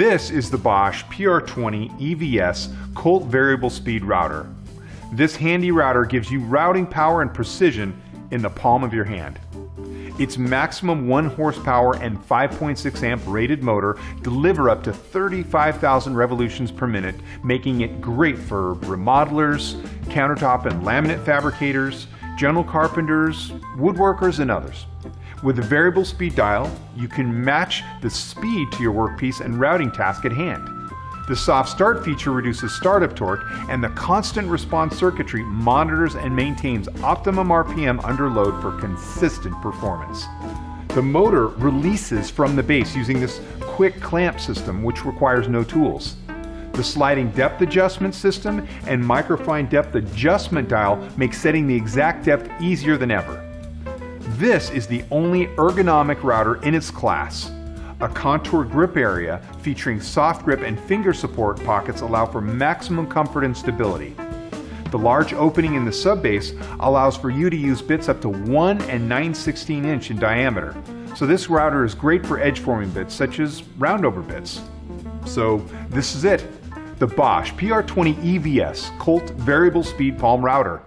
This is the Bosch PR20 EVS Colt Variable Speed Router. This handy router gives you routing power and precision in the palm of your hand. Its maximum 1 horsepower and 5.6 amp rated motor deliver up to 35,000 revolutions per minute, making it great for remodelers, countertop and laminate fabricators, general carpenters, woodworkers, and others. With a variable speed dial, you can match the speed to your workpiece and routing task at hand. The soft start feature reduces startup torque, and the constant response circuitry monitors and maintains optimum RPM under load for consistent performance. The motor releases from the base using this quick clamp system, which requires no tools. The sliding depth adjustment system and microfine depth adjustment dial make setting the exact depth easier than ever. This is the only ergonomic router in its class. A contour grip area featuring soft grip and finger support pockets allow for maximum comfort and stability. The large opening in the subbase allows for you to use bits up to 1 9/16 inch in diameter. So this router is great for edge forming bits such as roundover bits. So this is it, the Bosch PR20 EVS Colt Variable Speed Palm Router.